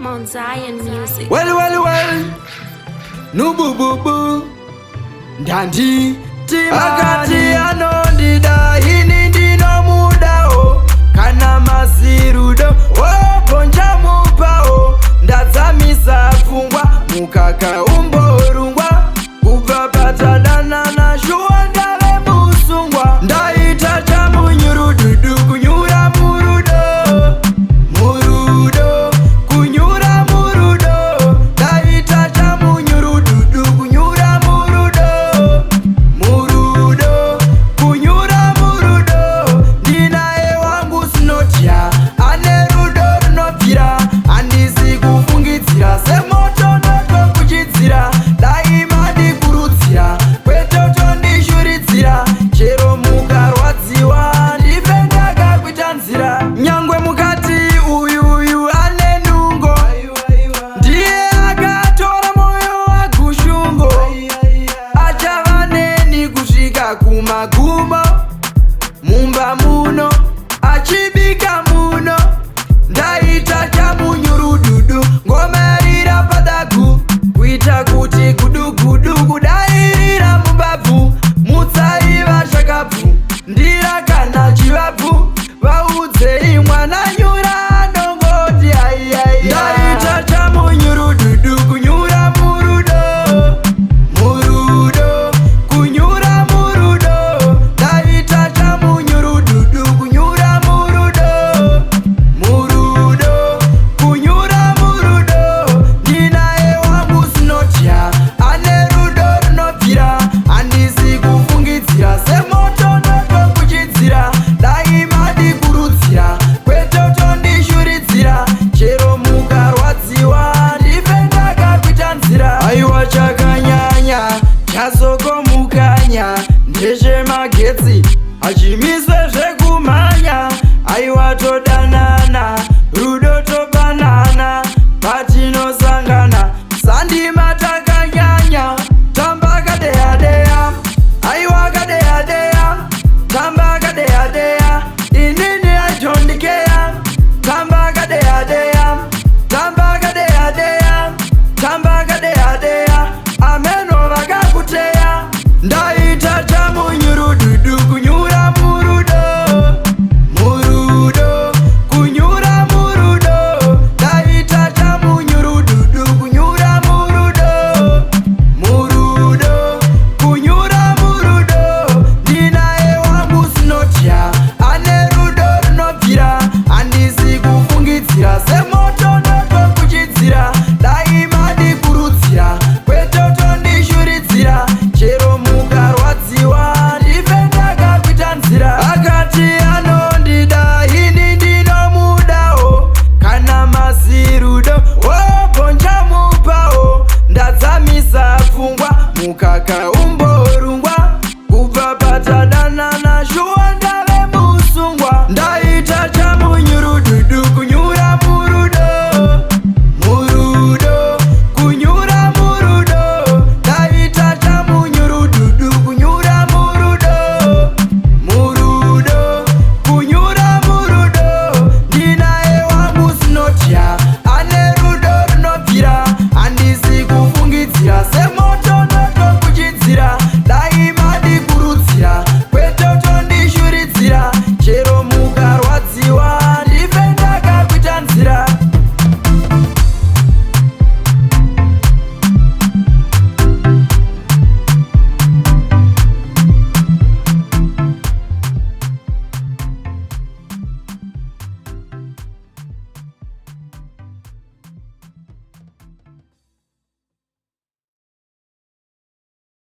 Mount Zion Music. Well, nubububu ndandi akati anondida ini ndino mudao kana mazirudo bonja mupao ndadzamisa pfungwa mukaka umborungwa kubva patadanana shuwa ndave musungwa ndaita chamunyurududu kunyura murudo kunyura murudo ndaita chamunyurududu kunyura murudo kunyura murudo ndinaye wangu sinotya ane rudo runobvira handisi kufungidzira semoto noto kuchidzira daima ndikurudzira kwetoto ndishuridzira chero mukarwadziwa ndife ndakakuita nzira nyangwe mukati uyu ane nungo ndiye akatora moyo wagushungo achava neni kusvika kumagumo mumba muno achibika muno ndaita chamunyurududu ngomarira padagu kuita kuti gudugudu kudairira mubabvu mutsaiva zvakabvu ndira kana chivabvu vaudzei mwana nyura anongoti aiyai ndaita chamunyurududu kunyura murudo kunyura murudo ndaita chamunyurududu kunyura murudo kunyura murudo ndinaye wangu sinotya ane rudo runobvira handisi kufungidzira semoto noto kuchidzira daima ndikurudzira kwetoto ndishuridzira chero mukarwadziwa ndife ndakakuita nzira aiwa chakanyanya chazoko mukanya ndezvemagetsi achimiswe zvekumhanya aiwa todanana rudo topanana patinosangana sandima takanyanya tamba kadeyadeya aiwa kadeyadeya tamba kadeyadeya inini ajondikeya tamba kadeyadeya tamba kadeyadeya tamba kadeyadeya ameno vakakuteya ndaita chamunyurududu kunyura murudo kunyura murudo ndaita chamunyurududu kunyura murudo kunyura murudo ndinaye wangu sinotya ane rudo runobvira handisi kufungidzira semoto noto kuchidzira daima ndikurudzira kwetoto ndishuridzira chero mukarwadziwa ndife ndakakuita nzira akati anondida ini ndinomudao kana mazirudo bonja mupao ndadzamisa pfungwa mukaka